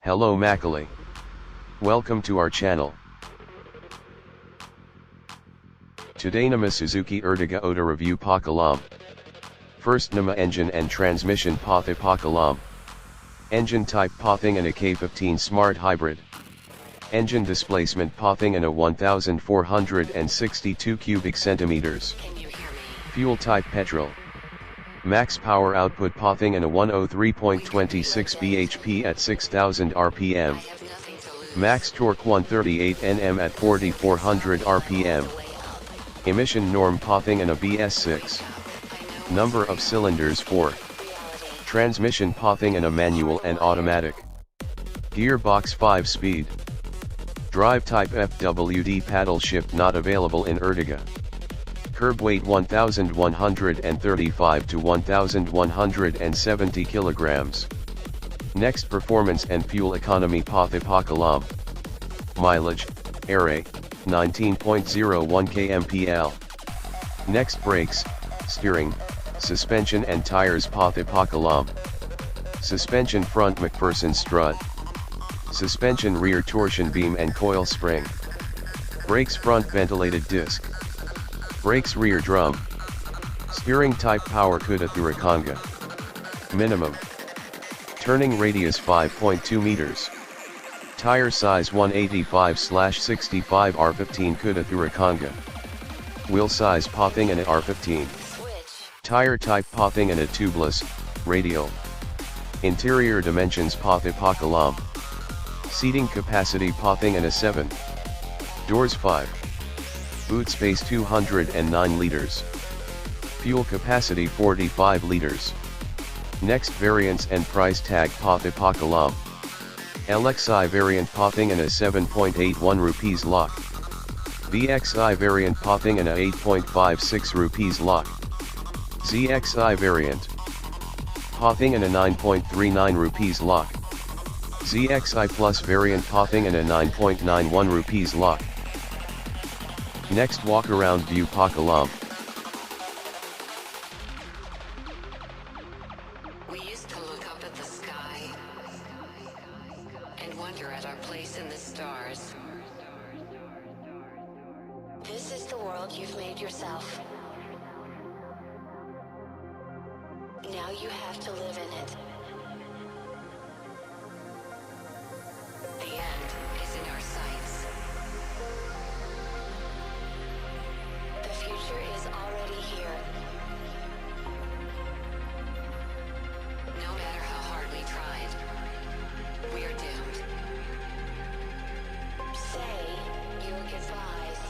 Hello Macaulay. Welcome to our channel. Today Nama Suzuki Ertiga Auto Review Pakalam. First Nama engine and transmission Path Pakalam. Engine type Pathing and a K15 Smart Hybrid. Engine displacement Pathing and a 1462 cubic centimeters. Fuel type petrol. Max power output Pathing and a 103.26 bhp at 6000 rpm. Max torque 138 Nm at 4400 rpm. Emission norm Pathing and a BS6. Number of cylinders 4. Transmission Pathing and a manual and automatic. Gearbox 5-speed. Drive type FWD paddle shift not available in Ertiga. Curb weight 1135 to 1170 kilograms. Next performance and fuel economy Path Pakalam. Mileage, Array, 19.01 kmpl. Next brakes, steering, suspension and tires Path Pakalam. Suspension front McPherson strut. Suspension rear torsion beam and coil spring. Brakes front ventilated disc. Brakes rear drum. Steering type power Kuda Thurakanga. Minimum. Turning radius 5.2 meters. Tire size 185/65 R15 Kuda Thurakanga. Wheel size Pathing and a R15. Tire type Pathing and a tubeless, radial. Interior dimensions Path Pakalam. Seating capacity Pathing and a 7. Doors 5. Boot space 209 liters. Fuel capacity 45 liters. Next variants and price tag Path Pakalam. LXI variant Pathing and a 7.81 rupees lakh. VXI variant Pathing and a 8.56 rupees lakh. ZXI variant Pathing and a 9.39 rupees lakh. ZXI Plus variant Pathing and a 9.91 rupees lakh. Next walk around view Pakalam. We used to look up at the sky and wonder at our place in the stars. This is the world you've made yourself. Now you have to live in it. The end is in our sights. The future is already here. No matter how hard we tried, we are doomed. Say your goodbyes.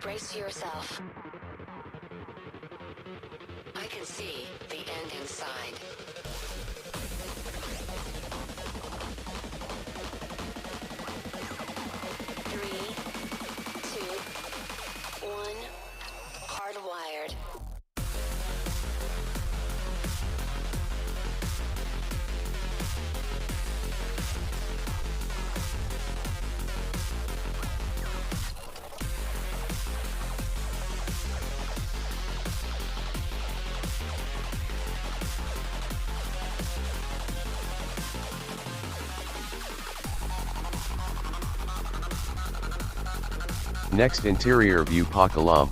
Brace yourself. I can see the end inside. Three, two, one, hardwired. Next interior view Pakalam.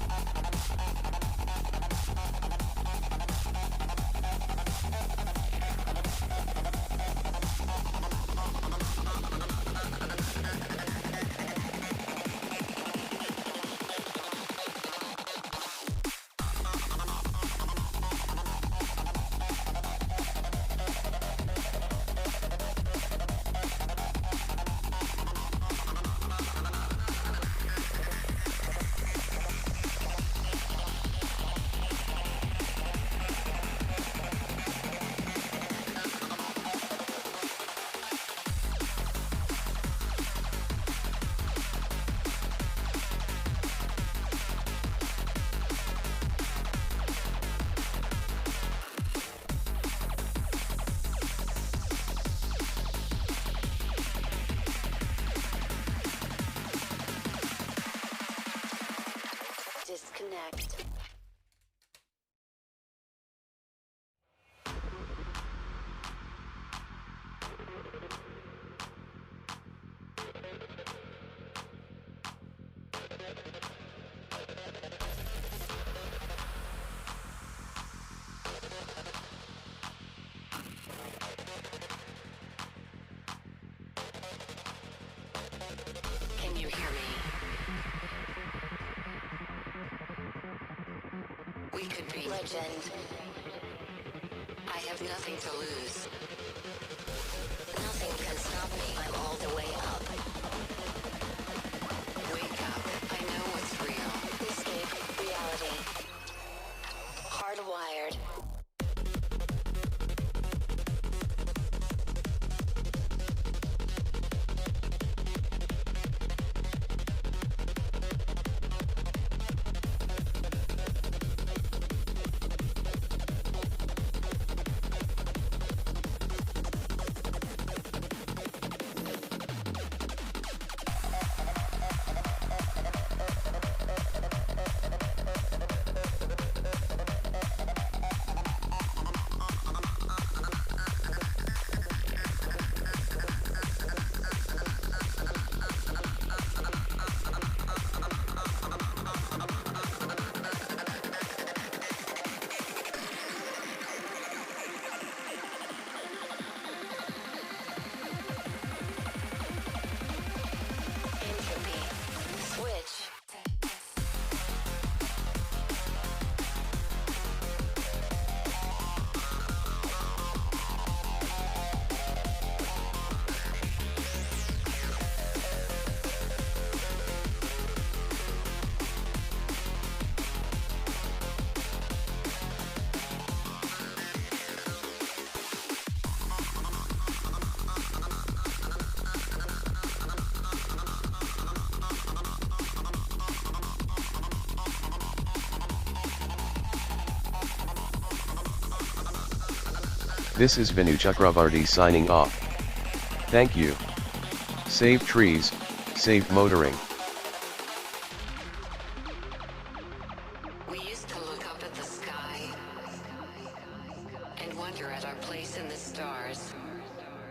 We could be legend. I have nothing to lose. Nothing can stop me. I'm all the way up. Wake up. I know what's real. Escape reality. Hardwired. Switch. This is Vinu Chakravarti signing off. Thank you. Save trees, save motoring. We used to look up at the sky and wonder at our place in the stars.